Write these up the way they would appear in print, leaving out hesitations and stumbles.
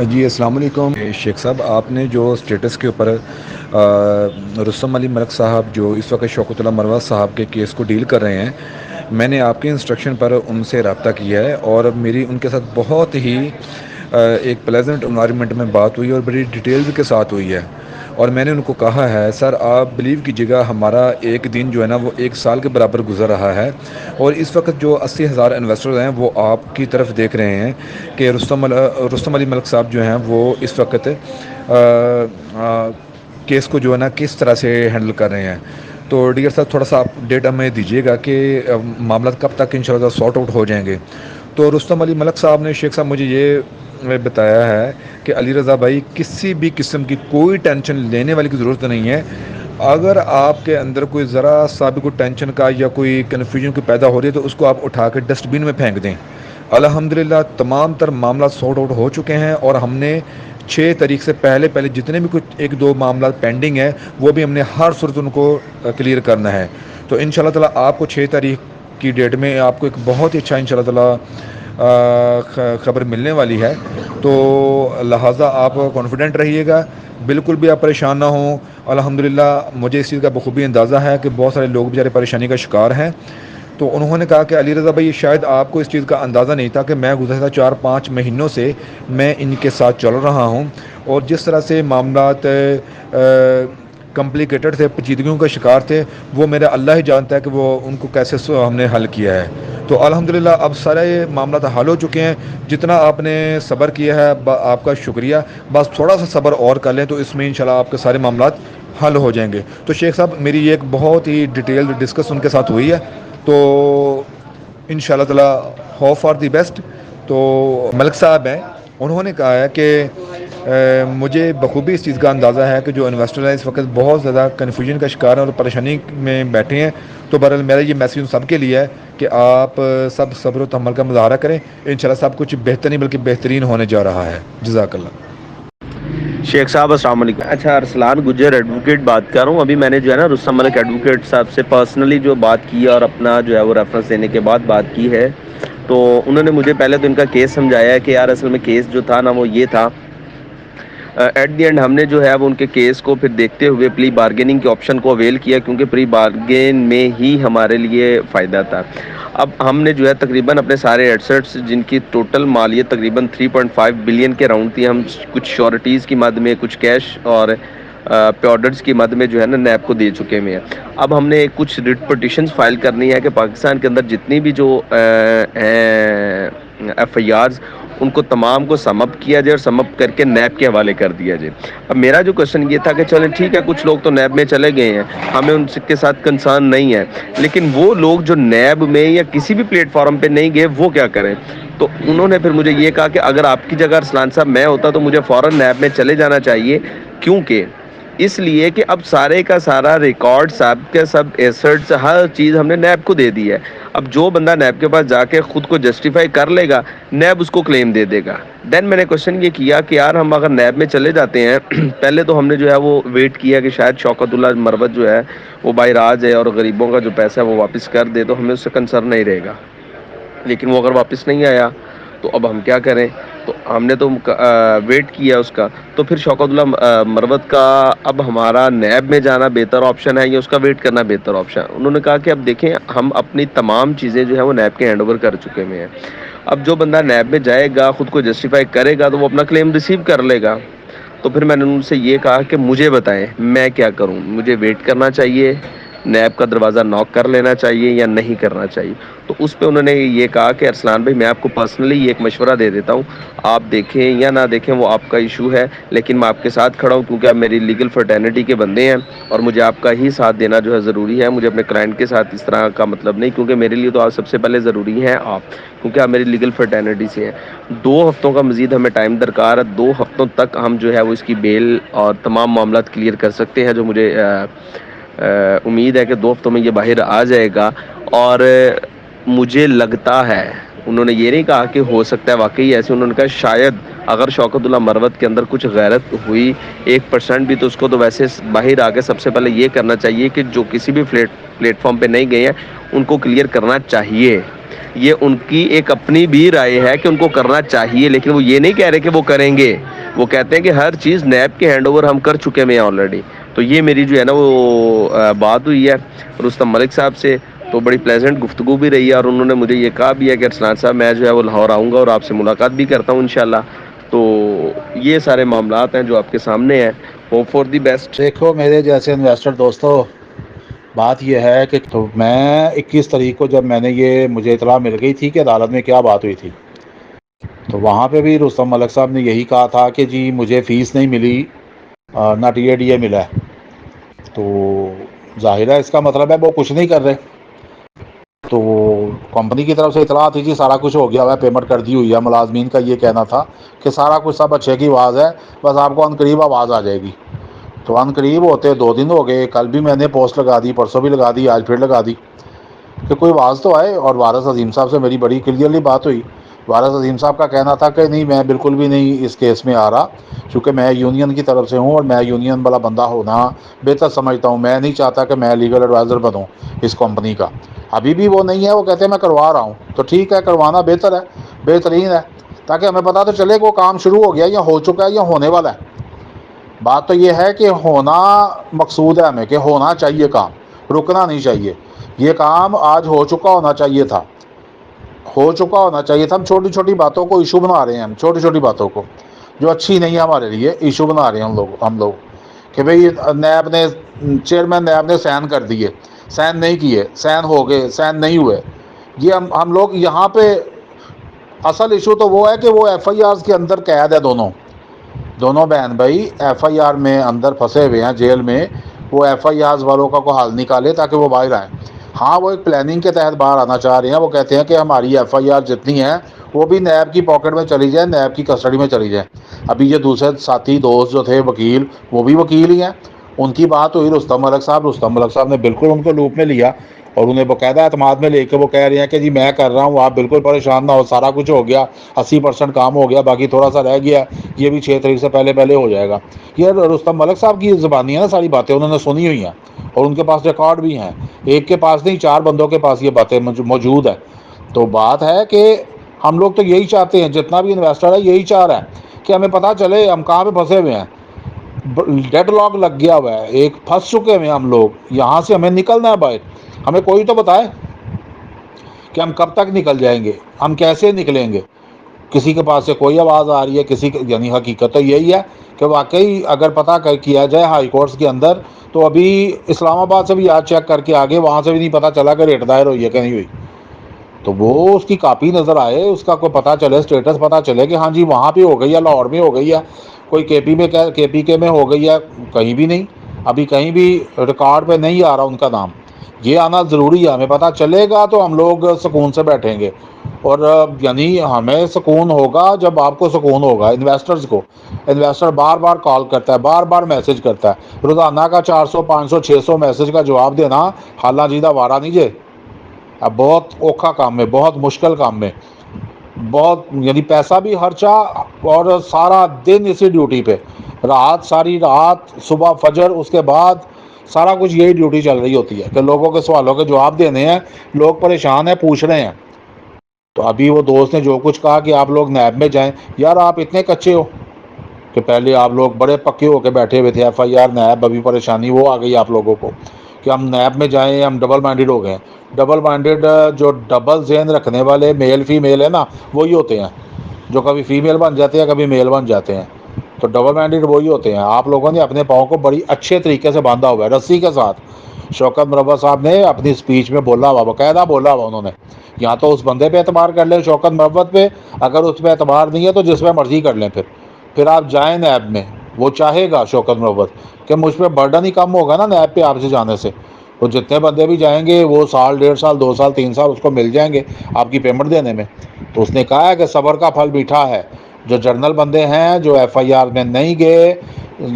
جی السلام علیکم شیخ صاحب، آپ نے جو اسٹیٹس کے اوپر رستم علی ملک صاحب جو اس وقت شوکت اللہ مروت صاحب کے کیس کو ڈیل کر رہے ہیں، میں نے آپ کے انسٹرکشن پر ان سے رابطہ کیا ہے اور میری ان کے ساتھ بہت ہی ایک پلیزنٹ انوائرمنٹ میں بات ہوئی اور بڑی ڈیٹیلز کے ساتھ ہوئی ہے۔ اور میں نے ان کو کہا ہے سر آپ بلیو کیجیے گا، ہمارا ایک دن جو ہے نا وہ ایک سال کے برابر گزر رہا ہے، اور اس وقت جو 80,000 انویسٹرز ہیں وہ آپ کی طرف دیکھ رہے ہیں کہ رستم علی ملک صاحب جو ہیں وہ اس وقت کیس کو جو ہے نا کس طرح سے ہینڈل کر رہے ہیں۔ تو ڈیئر صاحب تھوڑا سا اپ ڈیٹ ہمیں دیجیے گا کہ معاملات کب تک انشاءاللہ سارٹ آؤٹ ہو جائیں گے۔ تو رستم علی ملک صاحب نے شیخ صاحب مجھے یہ بتایا ہے کہ علی رضا بھائی کسی بھی قسم کی کوئی ٹینشن لینے والی کی ضرورت نہیں ہے، اگر آپ کے اندر کوئی ذرا سا بھی کوئی ٹینشن کا یا کوئی کنفیوژن کی پیدا ہو رہی ہے تو اس کو آپ اٹھا کے ڈسٹ بن میں پھینک دیں۔ الحمدللہ تمام تر معاملات سارٹ آؤٹ ہو چکے ہیں، اور ہم نے 6 تاریخ سے پہلے جتنے بھی کچھ 1-2 معاملات پینڈنگ ہیں وہ بھی ہم نے ہر صورت ان کو کلیئر کرنا ہے۔ تو انشاءاللہ تعالی آپ کو 6 تاریخ کی ڈیٹ میں آپ کو ایک بہت ہی اچھا انشاءاللہ تعالی خبر ملنے والی ہے، تو لہٰذا آپ کانفیڈنٹ رہیے گا، بالکل بھی آپ پریشان نہ ہوں۔ الحمدللہ مجھے اس چیز کا بخوبی اندازہ ہے کہ بہت سارے لوگ بیچارے پریشانی کا شکار ہیں۔ تو انہوں نے کہا کہ علی رضا بھائی شاید آپ کو اس چیز کا اندازہ نہیں تھا کہ میں گزشتہ 4-5 مہینوں سے میں ان کے ساتھ چل رہا ہوں، اور جس طرح سے معاملات کمپلیکیٹڈ تھے، پیچیدگیوں کا شکار تھے، وہ میرا اللہ ہی جانتا ہے کہ وہ ان کو کیسے ہم نے حل کیا ہے۔ تو الحمدللہ اب سارے معاملات حل ہو چکے ہیں۔ جتنا آپ نے صبر کیا ہے آپ کا شکریہ، بس تھوڑا سا صبر اور کر لیں تو اس میں انشاءاللہ آپ کے سارے معاملات حل ہو جائیں گے۔ تو شیخ صاحب میری یہ ایک بہت ہی ڈیٹیل ڈسکس ان کے ساتھ ہوئی ہے، تو انشاءاللہ تعالی ہوپ فار دی بیسٹ۔ تو ملک صاحب ہیں، انہوں نے کہا ہے کہ مجھے بخوبی اس چیز کا اندازہ ہے کہ جو انویسٹر ہیں اس وقت بہت زیادہ کنفیوژن کا شکار ہیں اور پریشانی میں بیٹھے ہیں۔ تو بہرحال میرا یہ میسیج سب کے لیے ہے کہ آپ سب صبر و تحمل کا مظاہرہ کریں، انشاءاللہ سب کچھ بہتر نہیں بلکہ بہترین ہونے جا رہا ہے۔ جزاک اللہ۔ شیخ صاحب السلام علیکم۔ اچھا ارسلان گجر ایڈوکیٹ بات کر رہا ہوں۔ ابھی میں نے جو ہے نا رستم ملک ایڈوکیٹ صاحب سے پرسنلی جو بات کی اور اپنا جو ہے وہ ریفرنس دینے کے بعد بات کی ہے، تو انہوں نے مجھے پہلے تو ان کا کیس سمجھایا ہے کہ یار اصل میں کیس جو تھا نا وہ یہ تھا، ایٹ دی اینڈ ہم نے جو ہے وہ ان کے کیس کو پھر دیکھتے ہوئے پلی بارگیننگ کے آپشن کو اویل کیا، کیونکہ پری بارگین میں ہی ہمارے لیے فائدہ تھا۔ اب ہم نے جو ہے تقریباً اپنے سارے ایسٹس جن کی ٹوٹل مالیت تقریباً 3.5 بلین کے راؤنڈ تھی، ہم کچھ شیورٹیز کی مد میں، کچھ کیش اور پیوڈرز کی مد میں جو ہے نا نیب کو دے چکے ہوئے ہیں۔ اب ہم نے کچھ ریٹ پٹیشنز فائل کرنی ہے کہ پاکستان کے اندر جتنی بھی جو ایف آئی آرز ان کو تمام کو سم اپ کیا جائے اور سم اپ کر کے نیب کے حوالے کر دیا جائے۔ اب میرا جو کوشچن یہ تھا کہ چلیں ٹھیک ہے کچھ لوگ تو نیب میں چلے گئے ہیں، ہمیں ان کے ساتھ کنسرن نہیں ہے، لیکن وہ لوگ جو نیب میں یا کسی بھی پلیٹ فارم پہ نہیں گئے وہ کیا کریں؟ تو انہوں نے پھر مجھے یہ کہا کہ اگر آپ کی جگہ ارسلان صاحب میں ہوتا تو مجھے فوراً نیب میں چلے جانا چاہیے، کیونکہ اس لیے کہ اب سارے کا سارا ریکارڈ سب کے سب ایسٹس ہر چیز ہم نے نیب کو دے دی ہے۔ اب جو بندہ نیب کے پاس جا کے خود کو جسٹیفائی کر لے گا، نیب اس کو کلیم دے دے گا۔ دین میں نے کوشچن یہ کیا کہ یار ہم اگر نیب میں چلے جاتے ہیں، پہلے تو ہم نے جو ہے وہ ویٹ کیا کہ شاید شوکت اللہ مروت جو ہے وہ بائی راج ہے اور غریبوں کا جو پیسہ ہے وہ واپس کر دے تو ہمیں اس سے کنسرن نہیں رہے گا، لیکن وہ اگر واپس نہیں آیا تو اب ہم کیا کریں؟ تو ہم نے تو ویٹ کیا اس کا، تو پھر شوکت اللہ مروت کا اب ہمارا نیب میں جانا بہتر آپشن ہے یا اس کا ویٹ کرنا بہتر آپشن ہے؟ انہوں نے کہا کہ اب دیکھیں ہم اپنی تمام چیزیں جو ہے وہ نیب کے ہینڈ اوور کر چکے ہوئے ہیں، اب جو بندہ نیب میں جائے گا خود کو جسٹیفائی کرے گا تو وہ اپنا کلیم ریسیو کر لے گا۔ تو پھر میں نے ان سے یہ کہا کہ مجھے بتائیں میں کیا کروں، مجھے ویٹ کرنا چاہیے، نیب کا دروازہ ناک کر لینا چاہیے یا نہیں کرنا چاہیے؟ تو اس پہ انہوں نے یہ کہا کہ ارسلان بھائی میں آپ کو پرسنلی یہ ایک مشورہ دے دیتا ہوں، آپ دیکھیں یا نہ دیکھیں وہ آپ کا ایشو ہے، لیکن میں آپ کے ساتھ کھڑا ہوں کیونکہ آپ میری لیگل فرٹرنٹی کے بندے ہیں اور مجھے آپ کا ہی ساتھ دینا جو ہے ضروری ہے۔ مجھے اپنے کلائنٹ کے ساتھ اس طرح کا مطلب نہیں، کیونکہ میرے لیے تو آپ سب سے پہلے ضروری ہیں آپ، کیونکہ آپ میری لیگل فرٹرنٹی سے ہیں۔ 2 ہفتوں کا مزید ہمیں ٹائم درکار ہے، 2 ہفتوں تک ہم جو ہے وہ اس کی بیل اور تمام معاملات کلیئر کر سکتے ہیں، جو مجھے امید ہے کہ 2 ہفتوں میں یہ باہر آ جائے گا۔ اور مجھے لگتا ہے انہوں نے یہ نہیں کہا کہ ہو سکتا ہے واقعی ایسے، انہوں نے کہا شاید اگر شوکت اللہ مروت کے اندر کچھ غیرت ہوئی 1% بھی تو اس کو تو ویسے باہر آ کے سب سے پہلے یہ کرنا چاہیے کہ جو کسی بھی پلیٹ فارم پہ نہیں گئے ہیں ان کو کلیئر کرنا چاہیے۔ یہ ان کی ایک اپنی بھی رائے ہے کہ ان کو کرنا چاہیے، لیکن وہ یہ نہیں کہہ رہے کہ وہ کریں گے، وہ کہتے ہیں کہ ہر چیز نیب کے ہینڈ اوور ہم کر چکے ہیں آلریڈی۔ تو یہ میری جو ہے نا وہ بات ہوئی ہے رستم ملک صاحب سے، تو بڑی پلیزنٹ گفتگو بھی رہی ہے، اور انہوں نے مجھے یہ کہا بھی ہے کہ ارسلان صاحب میں جو ہے وہ لاہور آؤں گا اور آپ سے ملاقات بھی کرتا ہوں انشاءاللہ۔ تو یہ سارے معاملات ہیں جو آپ کے سامنے ہیں، ہوپ فار دی بیسٹ۔ دیکھو میرے جیسے انویسٹر دوستو، بات یہ ہے کہ تو میں 21 تاریخ کو جب میں نے مجھے اطلاع مل گئی تھی کہ عدالت میں کیا بات ہوئی تھی، تو وہاں پہ بھی رستم ملک صاحب نے یہی کہا تھا کہ جی مجھے فیس نہیں ملی، نہ ٹی اے ڈی اے ملا ہے۔ تو ظاہر ہے اس کا مطلب ہے وہ کچھ نہیں کر رہے۔ تو کمپنی کی طرف سے اطلاع آتی تھی سارا کچھ ہو گیا ہوا ہے، پیمنٹ کر دی ہوئی ہے، ملازمین کا یہ کہنا تھا کہ سارا کچھ سب اچھے کی آواز ہے، بس آپ کو عنقریب آواز آ جائے گی۔ تو عنقریب ہوتے 2 دن ہو گئے، کل بھی میں نے پوسٹ لگا دی، پرسوں بھی لگا دی، آج پھر لگا دی کہ کوئی آواز تو آئے۔ اور وارث عظیم صاحب سے میری بڑی کلیئرلی بات ہوئی۔ وارث عظیم صاحب کا کہنا تھا کہ نہیں میں بالکل بھی نہیں اس کیس میں آ رہا، چونکہ میں یونین کی طرف سے ہوں اور میں یونین والا بندہ ہونا بہتر سمجھتا ہوں، میں نہیں چاہتا کہ میں لیگل ایڈوائزر بنوں اس کمپنی کا۔ ابھی بھی وہ نہیں ہے، وہ کہتے ہیں میں کروا رہا ہوں، تو ٹھیک ہے، کروانا بہتر ہے، بہترین ہے، تاکہ ہمیں پتہ تو چلے کہ وہ کام شروع ہو گیا یا ہو چکا ہے یا ہونے والا ہے۔ بات تو یہ ہے کہ ہونا مقصود ہے ہمیں، کہ ہونا چاہیے کام، رکنا نہیں چاہیے۔ یہ کام آج ہو چکا ہونا چاہیے تھا، ہو چکا ہونا چاہیے تھا۔ ہم چھوٹی چھوٹی باتوں کو ایشو بنا رہے ہیں، ہم چھوٹی چھوٹی باتوں کو جو اچھی نہیں ہے ہمارے لیے ایشو بنا رہے ہیں ہم لوگ کہ بھئی نیب نے چیئرمین نیب نے سائن کر دیے، سائن نہیں کیے، سائن ہو گئے، سائن نہیں ہوئے۔ یہ ہم لوگ یہاں پہ اصل ایشو تو وہ ہے کہ وہ ایف آئی آرز کے اندر قید ہے، دونوں بہن بھائی ایف آئی آر میں اندر پھنسے ہوئے ہیں جیل میں۔ وہ ایف آئی آرز والوں کا کوئی حل نکالے تاکہ وہ باہر آئیں۔ ہاں وہ ایک پلاننگ کے تحت باہر آنا چاہ رہے ہیں، وہ کہتے ہیں کہ ہماری ایف آئی آر جتنی ہیں وہ بھی نیب کی پاکٹ میں چلی جائیں، نیب کی کسٹڈی میں چلی جائیں۔ ابھی یہ دوسرے ساتھی دوست جو تھے وکیل، وہ بھی وکیل ہی ہیں، ان کی بات ہوئی رستم ملک صاحب نے بالکل ان کو لوپ میں لیا اور انہیں باقاعدہ اعتماد میں لے کے وہ کہہ رہے ہیں کہ جی میں کر رہا ہوں، آپ بالکل پریشان نہ ہو، سارا کچھ ہو گیا، 80% کام ہو گیا، باقی تھوڑا سا رہ گیا، یہ بھی 6 تاریخ سے پہلے ہو جائے گا۔ یہ رستم ملک صاحب کی زبانی ہے نا، ساری باتیں انہوں نے سنی ہوئی ہیں اور ان کے پاس ریکارڈ بھی ہیں، ایک کے پاس نہیں 4 بندوں کے پاس یہ باتیں موجود ہیں۔ تو بات ہے کہ ہم لوگ تو یہی چاہتے ہیں، جتنا بھی انویسٹر ہے یہی چاہ رہا ہے کہ ہمیں پتہ چلے ہم کہاں پہ پھنسے ہوئے ہیں۔ ڈیڈ لاک لگ گیا ہوا ہے، ایک پھنس چکے ہوئے ہیں ہم لوگ، یہاں سے ہمیں نکلنا ہے باہر۔ ہمیں کوئی تو بتائے کہ ہم کب تک نکل جائیں گے، ہم کیسے نکلیں گے۔ کسی کے پاس سے کوئی آواز آ رہی ہے، کسی کے، یعنی حقیقت تو یہی ہے کہ واقعی اگر پتہ کیا جائے ہائی کورٹس کے اندر، تو ابھی اسلام آباد سے بھی آج چیک کر کے آگے وہاں سے بھی نہیں پتہ چلا کہ ریٹ دائر ہوئی ہے کہ نہیں ہوئی۔ تو وہ اس کی کاپی نظر آئے، اس کا کوئی پتہ چلے، اسٹیٹس پتہ چلے کہ ہاں جی وہاں پہ ہو گئی ہے، لاہور میں ہو گئی ہے، کوئی کے پی کے میں ہو گئی ہے، کہیں بھی نہیں، ابھی کہیں بھی ریکارڈ پہ نہیں آ رہا ان کا نام۔ یہ آنا ضروری ہے، ہمیں پتہ چلے گا تو ہم لوگ سکون سے بیٹھیں گے۔ اور یعنی ہمیں سکون ہوگا جب آپ کو سکون ہوگا، انویسٹرز کو۔ انویسٹر بار بار کال کرتا ہے، بار بار میسج کرتا ہے، روزانہ کا 400 500 600 میسج کا جواب دینا حالہ جیدہ وارہ نہیں جے۔ اب بہت اوکھا کام ہے، بہت مشکل کام ہے، بہت یعنی پیسہ بھی خرچہ، اور سارا دن اسی ڈیوٹی پہ، ساری رات، صبح فجر، اس کے بعد سارا کچھ یہی ڈیوٹی چل رہی ہوتی ہے کہ لوگوں کے سوالوں کے جواب دینے ہیں۔ لوگ پریشان ہیں، پوچھ رہے ہیں۔ تو ابھی وہ دوست نے جو کچھ کہا کہ آپ لوگ نیب میں جائیں، یار آپ اتنے کچے ہو کہ پہلے آپ لوگ بڑے پکے ہو کے بیٹھے ہوئے تھے، ایف آئی آر نیب، ابھی پریشانی وہ آ گئی آپ لوگوں کو کہ ہم نیب میں جائیں، ہم ڈبل مائنڈیڈ ہو گئے ہیں۔ ڈبل مائنڈیڈ جو ڈبل ذہن رکھنے والے میل فیمیل ہے نا، وہی ہوتے ہیں جو کبھی فیمیل بن جاتے ہیں، کبھی میل بن جاتے ہیں۔ تو ڈبل مائنڈیڈ وہی ہوتے ہیں۔ آپ لوگوں نے اپنے پاؤں کو بڑی اچھے طریقے سے باندھا ہوا ہے، رسی کے ساتھ۔ شوکت مربت صاحب نے اپنی سپیچ میں بولا ہوا، باقاعدہ بولا ہوا انہوں نے، یا تو اس بندے پہ اعتبار کر لیں شوکت مربت پہ، اگر اس پہ اعتبار نہیں ہے تو جس پہ مرضی کر لیں، پھر آپ جائیں نیب میں۔ وہ چاہے گا شوکت مربت کہ مجھ پہ برڈن ہی کم ہوگا نا نیب پہ آپ سے جانے سے، تو جتنے بندے بھی جائیں گے وہ 1 1.5 سال 2 سال 3 سال اس کو مل جائیں گے آپ کی پیمنٹ دینے میں۔ تو اس نے کہا ہے کہ صبر کا پھل میٹھا ہے۔ جو جرنل بندے ہیں جو ایف آئی آر میں نہیں گئے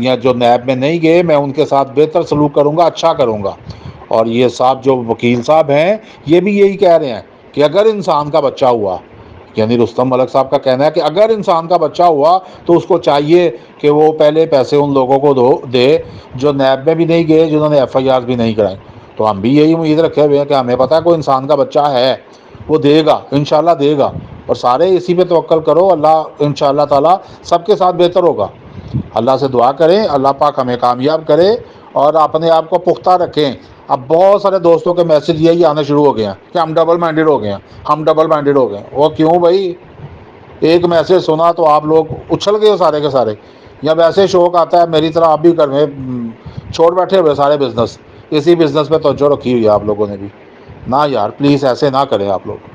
یا جو نیب میں نہیں گئے، میں ان کے ساتھ بہتر سلوک کروں گا، اچھا کروں گا۔ اور یہ صاحب جو وکیل صاحب ہیں یہ بھی یہی کہہ رہے ہیں کہ اگر انسان کا بچہ ہوا، یعنی رستم ملک صاحب کا کہنا ہے کہ اگر انسان کا بچہ ہوا تو اس کو چاہیے کہ وہ پہلے پیسے ان لوگوں کو دے جو نیب میں بھی نہیں گئے، جنہوں نے ایف آئی آر بھی نہیں کرائیں۔ تو ہم بھی یہی امید رکھے ہوئے ہیں کہ ہمیں پتہ ہے کوئی انسان کا بچہ ہے، وہ دے گا انشاءاللہ دے گا، اور سارے اسی پہ توکل کرو، اللہ انشاءاللہ تعالیٰ سب کے ساتھ بہتر ہوگا۔ اللہ سے دعا کریں اللہ پاک ہمیں کامیاب کرے اور اپنے آپ کو پختہ رکھیں۔ اب بہت سارے دوستوں کے میسج یہی آنے شروع ہو گئے ہیں کہ ہم ڈبل مائنڈیڈ ہو گئے ہیں، ہم ڈبل مائنڈیڈ ہو گئے ہیں۔ وہ کیوں بھائی؟ ایک میسج سنا تو آپ لوگ اچھل گئے ہو سارے کے سارے، یا ویسے شوق آتا ہے میری طرح آپ بھی گھر میں چھوڑ بیٹھے ہوئے سارے بزنس، اسی بزنس پہ توجہ رکھی ہوئی ہے آپ لوگوں نے بھی؟ نہ یار پلیز ایسے نہ کریں آپ لوگ۔